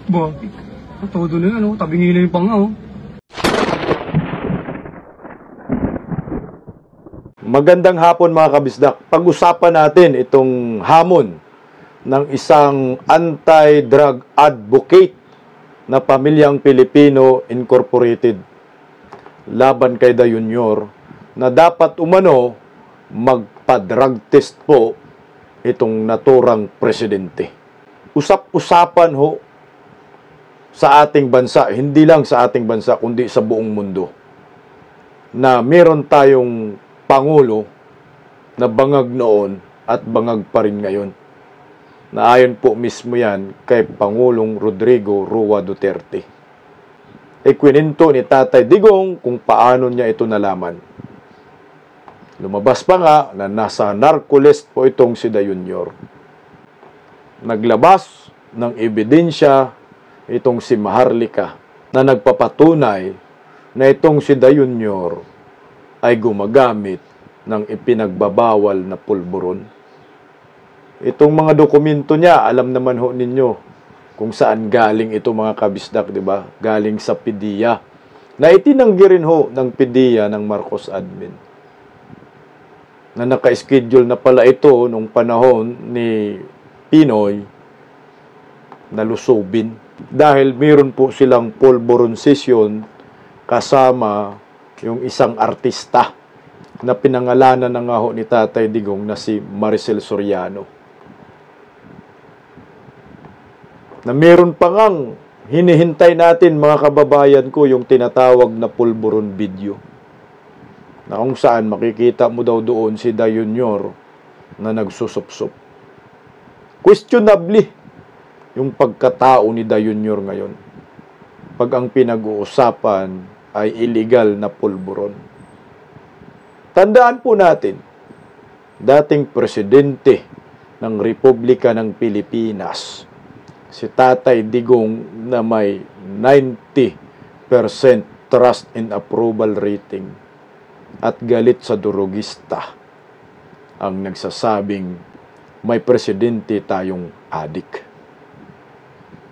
Bakit? Todo na yan, oh. Tabingilin pa nga, oh. Magandang hapon mga kabisdak. Pag-usapan natin itong hamon ng isang anti-drug advocate na Pamilyang Pilipino Incorporated laban kay Da Junior na dapat umano magpa-drug test po itong naturang presidente. Usap-usapan ho sa ating bansa, hindi lang sa ating bansa kundi sa buong mundo, na meron tayong Pangulo na bangag noon at bangag pa rin ngayon. Na ayon po mismo yan kay Pangulong Rodrigo Roa Duterte. Ikwinento ni Tatay Digong kung paano niya ito nalaman. Lumabas pa nga na nasa narcolist po itong si Da Junior. Naglabas ng ebidensya itong si Maharlika na nagpapatunay na itong si Da Junior ay gumagamit ng ipinagbabawal na pulburon. Itong mga dokumento niya, alam naman ho ninyo kung saan galing ito mga kabisdak, di ba? Galing sa PDEA. Na itinanggi rin ho ng PDEA ng Marcos admin. Na naka-schedule na pala ito nung panahon ni Pinoy na lusubin. Dahil mayroon po silang pulburon session kasama yung isang artista na pinangalanan na nga ho ni Tatay Digong na si Maricel Soriano. Na meron pa ngang hinihintay natin mga kababayan ko yung tinatawag na pulburon video. Na kung saan makikita mo daw doon si Da Junior na nagsusupsup. Questionably yung pagkatao ni Da Junior ngayon. Pag ang pinag-uusapan ay illegal na pulburon. Tandaan po natin, dating presidente ng Republika ng Pilipinas, si Tatay Digong na may 90% trust and approval rating at galit sa durugista ang nagsasabing may presidente tayong adik.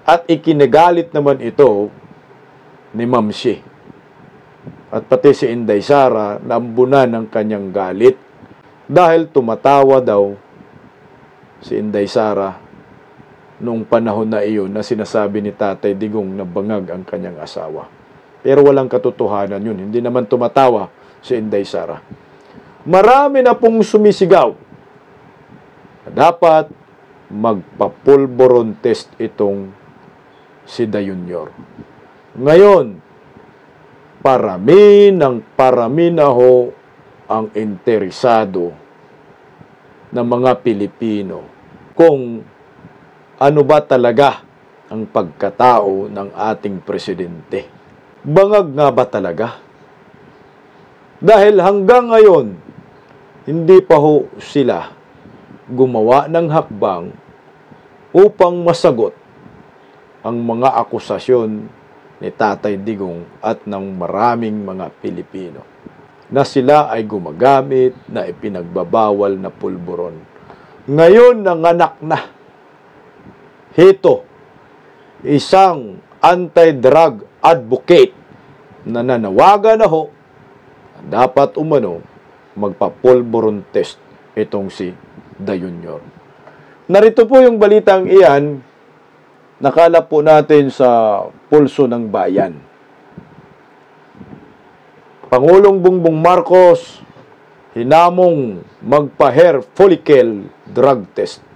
At ikinagalit naman ito ni Ma'am Xi. At pati si Inday Sara naambunan ng kanyang galit dahil tumatawa daw si Inday Sara noong panahon na iyon na sinasabi ni Tatay Digong na bangag ang kanyang asawa. Pero walang katotohanan yun. Hindi naman tumatawa si Inday Sara. Marami na pong sumisigaw na dapat magpa-pulburon test itong si Da Junior. Ngayon, parami na ho ang interesado ng mga Pilipino kung ano ba talaga ang pagkatao ng ating presidente. Bangag nga ba talaga? Dahil hanggang ngayon, hindi pa ho sila gumawa ng hakbang upang masagot ang mga akusasyon ni Tatay Digong at ng maraming mga Pilipino na sila ay gumagamit na ipinagbabawal na pulburon. Ngayon nanganak na hito isang anti-drug advocate na nanawagan na ho dapat umano magpa-pulburon test itong si Da Junior. Narito po yung balitang iyan. Nakala po natin sa Pulso ng Bayan. Pangulong Bongbong Marcos hinamong magpa-hair follicle drug test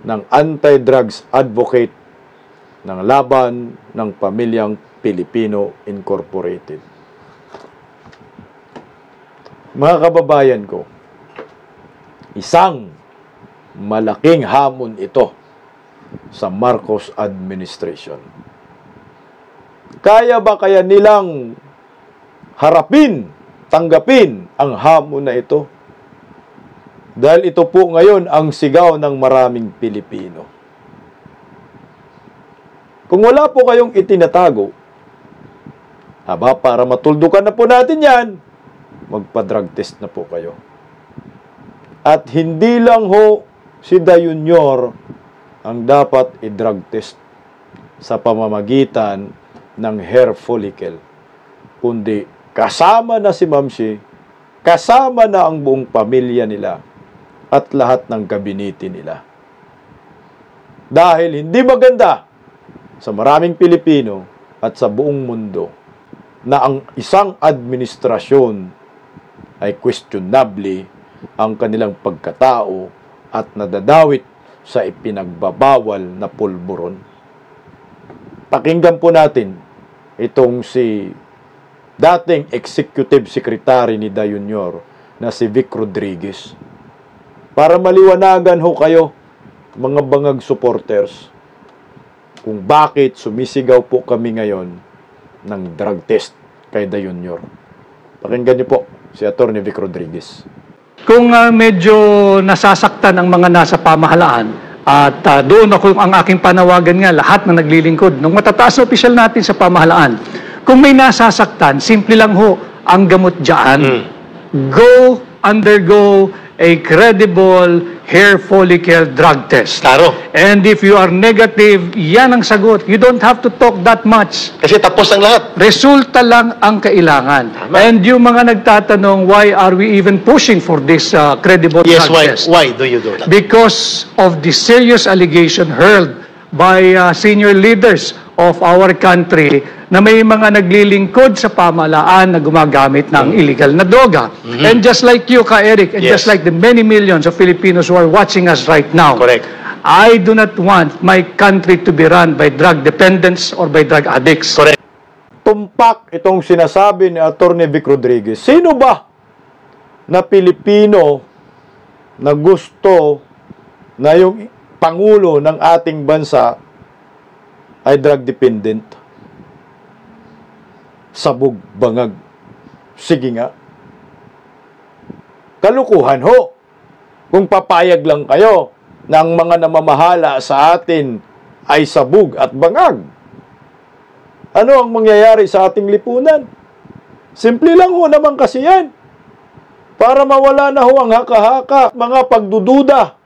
ng anti-drugs advocate ng laban ng Pamilyang Pilipino Incorporated. Mga kababayan ko, isang malaking hamon ito sa Marcos administration. Kaya ba kaya nilang harapin, tanggapin ang hamon na ito? Dahil ito po ngayon ang sigaw ng maraming Pilipino. Kung wala po kayong itinatago, para matuldukan na po natin yan, magpa-drug test na po kayo. At hindi lang ho si Da Junior ang dapat i-drug test sa pamamagitan ng hair follicle. Kundi kasama na si Mamsi, kasama na ang buong pamilya nila at lahat ng gabinete nila. Dahil hindi maganda sa maraming Pilipino at sa buong mundo na ang isang administrasyon ay questionably ang kanilang pagkatao at nadadawit sa ipinagbabawal na pulburon. Pakinggan po natin itong si dating Executive Secretary ni Da Junior na si Vic Rodriguez para maliwanagan ho kayo, mga bangag supporters, kung bakit sumisigaw po kami ngayon ng drug test kay Da Junior. Pakinggan niyo po si Atty. Vic Rodriguez. Kung medyo nasasaktan ang mga nasa pamahalaan at doon ako ang aking panawagan nga lahat na naglilingkod ng matataas na opisyal natin sa pamahalaan. Kung may nasasaktan, simple lang ho ang gamot dyan. Go undergo a credible hair follicle drug test. Klaro. And if you are negative, yan ang sagot. You don't have to talk that much. Kasi tapos ang lahat. Resulta lang ang kailangan. Tama. And yung mga nagtatanong, why are we even pushing for this credible Yes, drug test? why do you do that? Because of the serious allegation hurled by senior leaders of our country na may mga naglilingkod sa pamahalaan na gumagamit ng illegal na droga. And just like you, Ka Eric, and Yes. just like the many millions of Filipinos who are watching us right now, Correct. I do not want my country to be run by drug dependents or by drug addicts. Correct. Tumpak itong sinasabi ni Atty. Vic Rodriguez. Sino ba na Pilipino na gusto na yung Pangulo ng ating bansa ay drug dependent? Sabog, bangag. Sige nga. Kalukuhan ho. Kung papayag lang kayo na ang mga namamahala sa atin ay sabog at bangag. Ano ang mangyayari sa ating lipunan? Simple lang ho naman kasi yan. Para mawala na ho ang haka-haka, mga pagdududa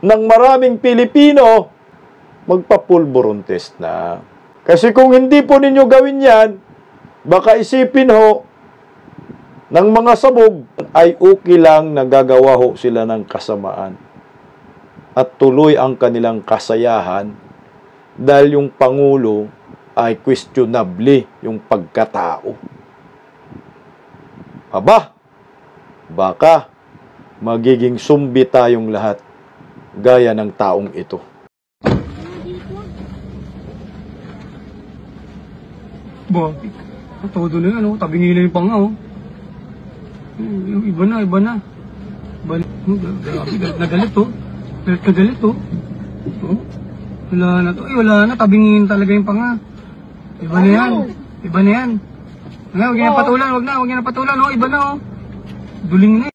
ng maraming Pilipino, magpa-pulburon test na. Kasi kung hindi po ninyo gawin yan, baka isipin ho ng mga sabog ay okay lang nagagawa ho sila ng kasamaan. At tuloy ang kanilang kasayahan dahil yung Pangulo ay questionably yung pagkatao. Aba, baka magiging sumbi tayong lahat gaya ng taong ito. Bakit? Todo na yan, tabingi na yung panga, Yung iba na. Iba na. Grabe, nagalit, Nagalit, Wala na to. Wala na, tabingin talaga yung panga. Iba na yan. Iba na yan. Huwag niya patulan, huwag niya patulan, Iba na, Duling na.